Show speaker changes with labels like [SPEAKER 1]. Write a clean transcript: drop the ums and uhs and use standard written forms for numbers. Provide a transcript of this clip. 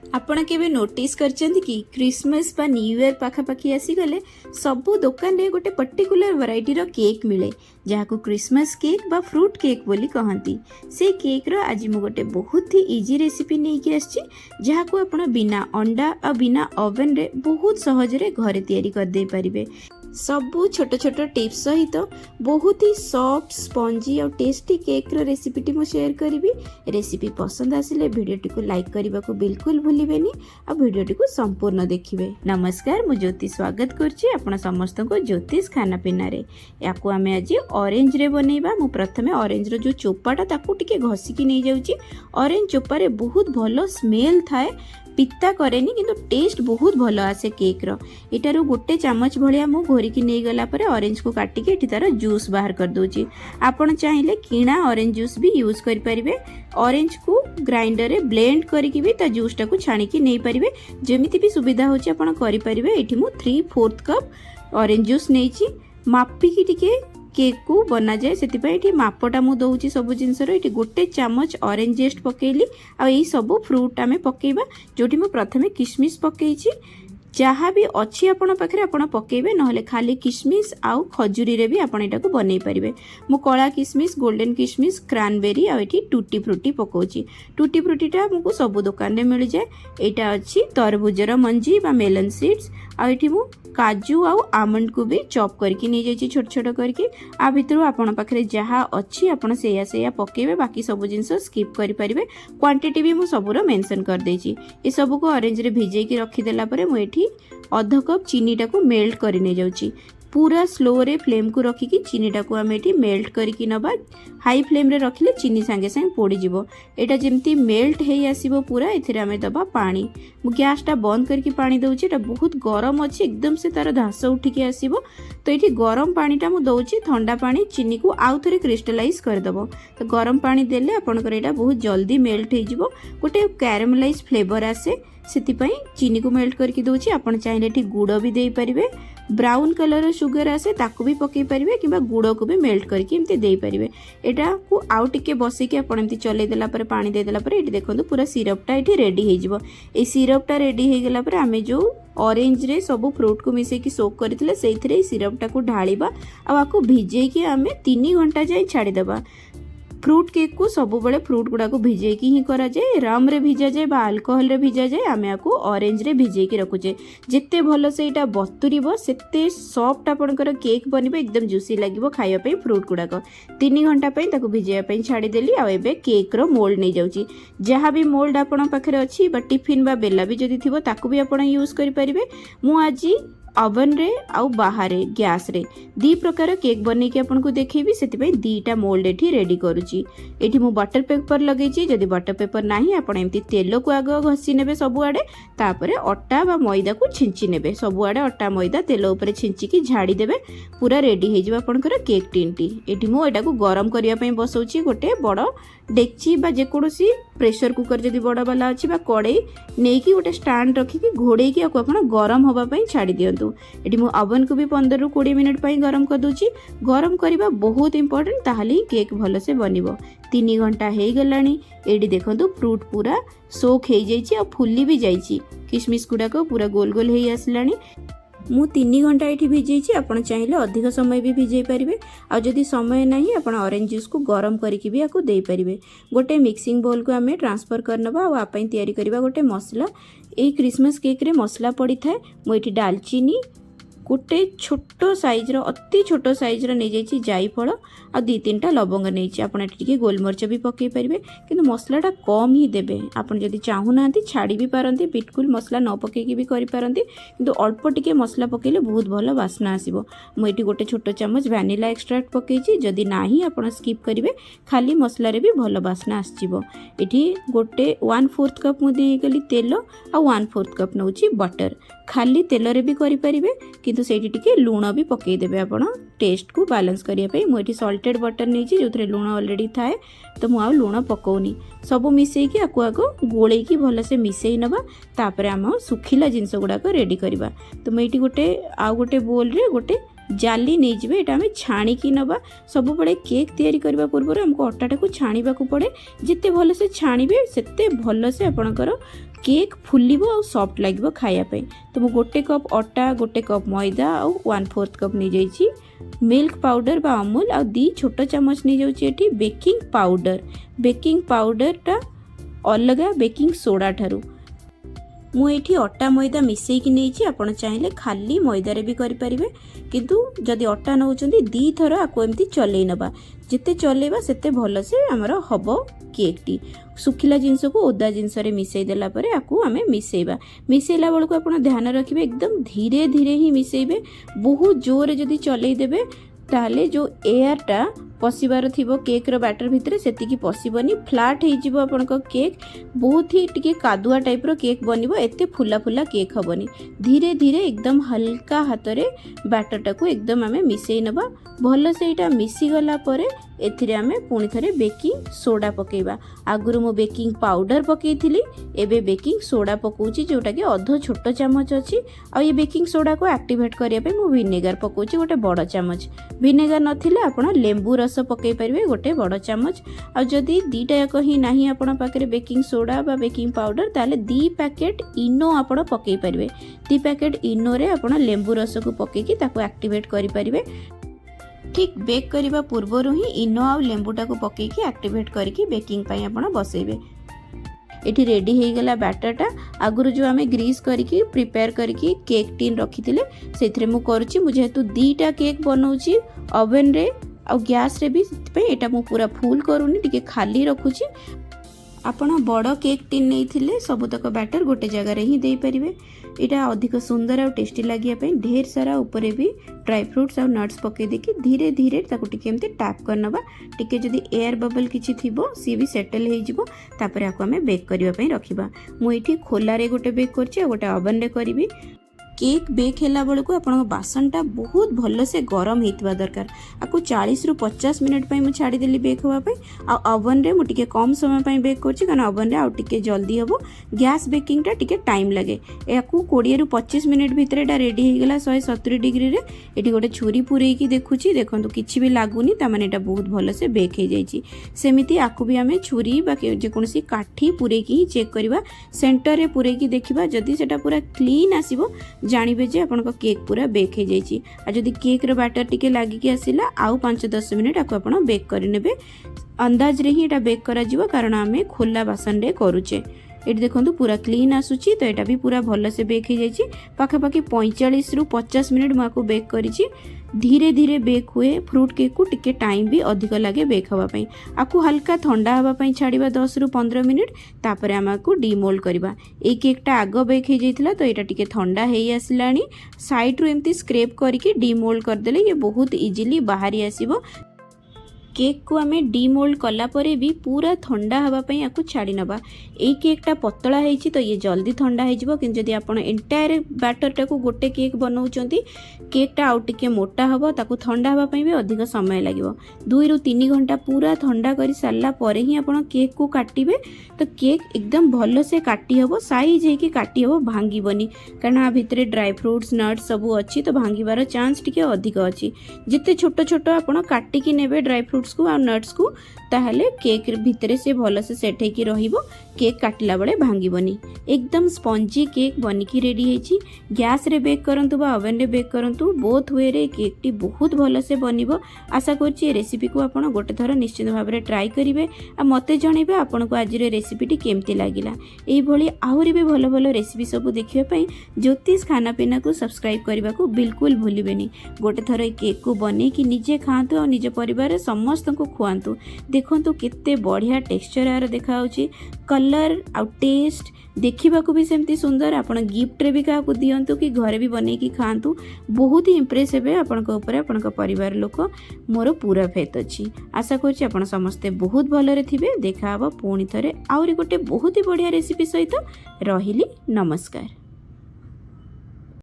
[SPEAKER 1] आपण केबे नोटिस करचंती कि क्रिसमस बा न्यू ईयर पाखापाखी आसीगले सबु दुकान रे गोटे पर्टिकुलर वैरायटी रो केक मिले जहाँ क्रिसमस केक बा फ्रूट केक बोली कहती। से केक रो आज मु गोटे बहुत ही इजी रेसिपी नहीं कि आछि जहाँ को आपण बिना अंडा और बिना ओवन रे बहुत सहज रे घरे तैयारी कर दे परिबे। सबू छोट छोट टिप्स सहित बहुत ही सॉफ्ट स्पंजी और टेस्टी केक रो रेसिपी टी मु शेयर करी। रेसिपी पसंद आसिले वीडियो को लाइक करने को बिल्कुल भूलिबेनी और वीडियो को संपूर्ण देखिए। नमस्कार, मु ज्योति स्वागत करछि आपण समस्त को ज्योतिष खाना पीना रे। याकू आमे आज ऑरेंज रे बनेबा। मु प्रथमे ऑरेंज रो जो चोपाटा ताकू टिके घसिकी नै जाउछि। ऑरेंज चोपा रे बहुत भलो स्मेल थाए, पिता करेनी किंतु टेस्ट बहुत भलो आसे केक रो। एटारो गोटे चामच भलिया मु घोरिकी नै गला परे ऑरेंज को काटिके एठी तार जूस बाहर कर दोछि। आपण चाहिले किणा ऑरेंज जूस भी यूज करि परिबे। ऑरेंज को ग्राइंडर रे ब्लेंड करिकि भी ता जूस टा को छाणीकी नै परिबे। जेमिति भी सुविधा होछि आपण करि परिबे। एठी मु 3/4 कप ऑरेंज जूस नैछि। मापिकी टिके केक को बना जाए से मापटा मु दौची सब जिनस गोटे चामच ऑरेंज जेस्ट पकेली आ यही सब फ्रूट आम पकेबा। जोटी मु प्रथमे किशमिश पकेइछि। जहाँ भी अच्छी आपण पाखे आपण पकेबे, नहले खाली किशमिश आउ खजूरी रे भी आपण एटा को बनै परिबे। मु कला किशमिश, गोल्डन किशमिश, क्रानबेरी आ एठी टूटी फ्रूटी पकोछि। टूटी फ्रूटीटा मुको सब दुकान रे मिल जाए। एटा अछि तरबुजर मंजी बा मेलन सीड्स। आ एठी मु काजू आउ आमंड को भी चॉप करके नहीं जाइए छोट छोट करके। आ भितर आपण पाखे जहाँ अच्छी आपण सेया पकेबे, बाकी सब जिनस स्किप करि परिबे। क्वांटिटी भी मु सबुर मेंशन कर देछि। ए सब को ऑरेंज रे भिजै की रखी देला परे मु एठी अध कप चीनी टा को मेल्ट करि नै जाउछि। पूरा स्लो रे फ्लेम को रखिकी चीनी टा को आम एठी मेल्ट करके नबा। हाई फ्लेम रे रखिले चीनी संगे संगे पोड़ी जिवो। एटा जेमती मेल्ट हेई आसीबो पूरा एथिरे आमे दबा पानी। मु गैस टा बंद करके पानी दउछि। एटा बहुत गरम अछि, एकदम से तार धास उठिके आसीबो। तो एठी गरम पानी टा मु दउछि। ठंडा पानी चीनी को आउ थरे क्रिस्टलाइज कर दबो। तो गरम पानी देले आपनकर एटा बहुत जल्दी मेल्ट हे जिवो। गोटे कैरामेलाइज फ्लेवर आसे सेतिपई चीनी को मेल्ट करके दउछि। आपण चाहिले एठी गुड़ भी देई परिबे। ब्राउन कलर सुगर आसे ताकू भी पकई परिबे किबा गुड़ को भी मेल्ट करके एमती देई परिबे। एटा को आउ टिके बसिके आपण एमती चलै देला पर पानी दे देला पर एठी देखंतु पूरा सिरप टा एठी रेडी हे जिवो। ए सिरप टा रेडी हे गेला पर आमे जो ऑरेंज रे सब फ्रूट को मिसे की सोक करथिले सेइथरे सिरप टा को ढाळीबा आ आको भिजे की आमे 3 घंटा जाय छाडी देबा। फ्रूट केक को सब बड़े फ्रूट गुड़ा को भिजे की ही करा जाए। रम रे भिजा जाए बा अल्कोहल रे भिजा जाए। आमे आको ऑरेंज रे भिजे की रखुचे। जिते भलो से एटा बतुरीबो सेते सॉफ्ट आपनकर केक बनिबो, एकदम जूसी लागिबो खाइया पे। फ्रूट गुड़ा को 3 घंटा पे ताको भिजेया पे छाडी देली। आ एबे केक रो मोल्ड नै जाउची। जहाँ भी मोल्ड आपन पाखरे अछि बा टिफिन बा बेला भी जदी थिबो ताको भी आपन यूज करि परिबे। मु आजी ओवन रे आउ बाहर गैस रे दी प्रकार केक बनै के आपन को देखेबी। सेति पई दीटा मोल्ड एठी रेडी करूची। एठी मु बटर पेपर लगेची। जदी बटर पेपर नाही आपन एमती तेल को आगो घसी नेबे सब आडे। तापरे अट्टा बा मैदा को छिंची नेबे। सब आडे अट्टा मैदा तेल ऊपर छिंची की झाड़ी देबे। पूरा रेडी हे जिबा आपनकर केक टिनटी। एठी मु एटा को गरम करिया पई बसौची। गोटे बड़ डेक्ची बा जे कोनोसी प्रेशर कुकर जदी बड़ वाला अछि बा कड़े नै की गोटे स्टैंड रखी की घोड़े की आपन गरम होबा पई छाडी दियंतु। एठी मु ओवन को भी 15 रु 20 मिनिट पई गरम कर दोची। गरम करबा बहुत इंपोर्टेंट, ताहाली केक भलो से बनिबो। 3 घंटा हे गलानी। एडी देखंतु फ्रूट पूरा सोक हे जाईची आ फुल्ली भी जाईची। किशमिश गुडा को पूरा गोल गोल हे आसलानी। मु 3 घंटा एठी भिजेची। आपण चाहिले अधिक समय भी भिजे परिबे। आ जदी समय नाही आपण ऑरेंज जूस को गरम करिकि भी आको देई परिबे। गोटे मिक्सिंग बोल को आमे ट्रांसफर करनबा आ आपन तयारी करबा गोटे मसला। ए क्रिसमस केक रे मसला पड़ी थाए। मु एठी दालचीनी, गोटे छोट साइज रो अति छोट साइज रो नै जाईची जायफळ आ 2-3टा लवंग नैची। आपण एठी के गोलमरच भी पकई परिबे किंतु मसलाटा कम ही देबे। आपण जदी चाहू नांती छाड़ी भी पारंती, बिल्कुल मसला न पकई की भी करि पारंती, किंतु अल्प टिके मसला पकेले बहुत भलो वासना आसीबो। मु एठी गोटे छोट चम्मच वैनिला एक्सट्रैक्ट पकेची। जदी नाही आपण स्किप करिवे, खाली मसला रे भी भलो वासना आसीबो। एठी गोटे 1/4 कप मु देई गेली तेल आ 1/4 कप नउची बटर। खाली तेल रे भी करि परिबे किंतु सेठी टिके लूण भी पकई देबे आपण टेस्ट को बैलेंस करिया पे। मु एठी सॉल्टेड बटर नैची जोथरे लूण ऑलरेडी थाए, तो मु आ लूण पकोनी। सब मिसई की आको आको गोळेई की भलो से मिसई नबा। तापरे हम सुखिला जिंस गुडा को रेडी करबा। तो मु एठी गोटे आ गोटे बोल रे गोटे जाली नहीं जिवे। एटा हमें छाणी की नबा। सब बड़े केक तैयारी करबा पूर्व हमको अट्टाटा को छाणीबा को पड़े। जिते भलो से छाणीबे सेते भलो से आपनकर केक फुलिबो और सॉफ्ट लगे खायापी। तो मुझे गोटे कप अटा, गोटे कप मैदा और 1/4 कप नहीं जाइए मिल्क पाउडर बा अमूल और 2 छोट चमच नहीं जाऊँगी बेकिंग पाउडर। बेकिंग पाउडरटा अलग बेकिंग सोडा ठारू मुझे अटा मैदा मिसेकी नहीं। आपड़ चाहिए खाली मैदारे भी करें, किंतु जदि अटा नौ 2 थर आपको एमती चलई नवा, जिते चलेबा सेते भल से आमर हम केक टी। सुखिला जिनस को ओदा जिनस मिसई देला परे आपको आमे मिसेबा। मिसेला बेलू आप ध्यान रखिए एकदम धीरे धीरे ही मिसेबे। बहुत जोर जदि चलई देबे ताले जो एयरटा पशिबार थिबो केक रो बैटर भितर सेतिकी पशिबनी, फ्लैट हो जिवो आपनका केक। बहुत ही टिके कादुआ टाइप रो केक बनिबो, एते फुला फुला केक हबनी। धीरे धीरे एकदम हल्का हाथ रे बैटरटा को एकदम आमे मिसेई नबा। भल से एटा मिसी गला परे एथिरे आमे पुणी थरे बेकिंग सोडा पकेबा। आगुरु मो बेकिंग पाउडर पकेइथिली, एबे बेकिंग सोडा पकोउची जोटा कि अध छोट चमच अछि। आ ये बेकिंग सोडा को एक्टिवेट करिया पे मो विनेगर पकोउची गोटे बड़ चमच। विनेगर नथिले आपण लेंबू रस पकई पारे गोटे बड़ चमच। आ जदि 2टा याक ही नाही आपण पाखरे बेकिंग सोडा बा बेकिंग पाउडर ताले 2 पैकेट इनो आपण पकई पारे। 2 पैकेट इनो रे आपण लेंबू रस को पकेकी ताको एक्टिवेट करि पारिबे। ठीक बेक करने पूर्वर ही इनो आ लेंबूटा को पकेकी एक्टिवेट करके बेकिंग पाई आपण बसेबे। एठी रेडी हो गला बैटरटा। आगुरु जो आमे ग्रीस करके प्रिपेयर करके केक टीन रखिथिले सेथरे मु करूची। मु जेहेतु 2टा केक बनाउची ओवन रे आ गैस रे भी, पे एटा मु पूरा फुल करूनी, टिके खाली रखुची। आपण बड़ केक टीन नहीं सबुतक बैटर गोटे जगह रे ही दे परिवे। एटा अधिक सुंदर और टेस्टी लगिया पे ढेर सारा ऊपर भी ड्राई फ्रूट्स और नट्स पके देकी धीरे धीरे ताको टिके एमते टैप करनबा। टिके जदी एयर बबल किछि थिबो सी भी सेटल हे जिवो, तापर आको हमें बेक करिवा पे रखिबा। मु एठी खोला रे गोटे बेक करछि आ गोटे ओवन रे करिवि। केक बेक होला बेलू आपण बासनटा बहुत भल से गरम होता दरकार। आपको 40 रु 50 मिनट पर मुझे छाड़देली बेक होगापी। ओवन रे मुझे टिके कम समय पर बेक कर, कारण ओवन रे आउ टिके जल्दी हम। गैस बेकिंगटा टिके टाइम लगे। या 20 रु 25 मिनट भितर एटा रेडी हो गला 170 डिग्री रे। एटी गोटे छुरी पुरेकी देखुची, देखो किछि भी लागुनी, तामाने एटा बहुत भल से बेक हो जाइछि। सेमिति आकु भी आमे छुरी बा जेकोसी काठी पुरेकी ही चेक करबा। सेंटर रे पुरेकी देखिबा, जदी सेटा पूरा क्लीन आसीबो जानवे जे आपन केक पूरा बेक हो जाइए। आ जदि केक रो बैटर टिके लागिकी आसिला आउ 5-10 मिनट आपको आपण बेक करनेबे। अंदाज रे ही एटा बेक करा जिवो, कारण आमे खोला बासन रे करूचे। ये देखो पूरा क्लीन आसूची, तो यहाँ भी पूरा भल से बेक हो जाइए। पाखापाखि 45 रु 50 मिनट मुझे बेक करी। धीरे धीरे बेक हुए फ्रूट केक को टिके टाइम भी अधिक लगे बेक होगापी। आपको हल्का ठंडा होगापी छाड़ा 10 रु 15 मिनट, तापर आमको डीमोल्ड करवा। ये केकटा आग बेक हो जाता, तो यहाँ टिके ठंडा हो आसला। साइड रू एमती स्क्रेप करके डीमोल्ड करदेले ये बहुत इजिली बाहरी आसीबो। केक को आमे डीमोल्ड कला परे भी पूरा ठंडा हवा पई आकु छाड़ी नबा। ए केकटा पतला हेछि, तो ये जल्दी ठंडा हो जिवो। किंतु जदि आपण एंटायर बैटरटा को गोटे केक बनाउचंती, केकटा आउ टिके मोटा हबो, ताकु ठंडा हवा पई भी अधिक समय लागिवो। 2 रु 3 घंटा पूरा ठंडा करि सारला परे ही आपण केक को काटिबे, तो केक एकदम भल से काटी हबो। साइज हे कि काटी हबो, भांगीबनी, कारण आ भितरे ड्राई फ्रूट्स नट्स सब अछि, तो भांगीबार चांस टिके अधिक अछि। जिते छोट छोट आपण काटी कि नेबे ड्राई फ्रूट्स को आ नट्स को, ताहले केक भितरे से भल से सेट हेकी रहिबो। केक काटिला बेले भांगीबनी। एकदम स्पंजी केक बनिकी रेडी हेछि। गैस रे बेक करंतु बा ओवन रे बेक करंतु, बोथ वे रे केक टी बहुत भल से बनिबो। आशा करछि ए रेसिपी को आपण गोटे थर निश्चित भाव रे ट्राई करिवे आ मते जणैबे आपण को आज रे रेसिपी टी केमती लागिला। एई भली आहुरी भी भल भल रेसिपी सब देखिबे पई ज्योतिष खाना पीना को सब्सक्राइब करबा को बिल्कुल भूलिबेनी। गोटे थर ए केक को बनै कि निजे खांतु और निज परिवार रे समस्त को खुआंतु। देखंतु केते बढ़िया टेक्सचर आर देखा कलर आ टेस्ट देखा भी सेमती सुंदर। आपण गिफ्ट रे भी क्या दिंतु कि घरे भी बनै कि खातु। बहुत ही इम्प्रेस हे आपण परिवार लोक। मोर पूरा फेथ अच्छी। आशा करछि आपण समस्ते बहुत भलरे थिबे। देखा पुणी थरे आउरी गोटे बहुत ही बढ़िया रेसिपी सहित। रहिली, नमस्कार।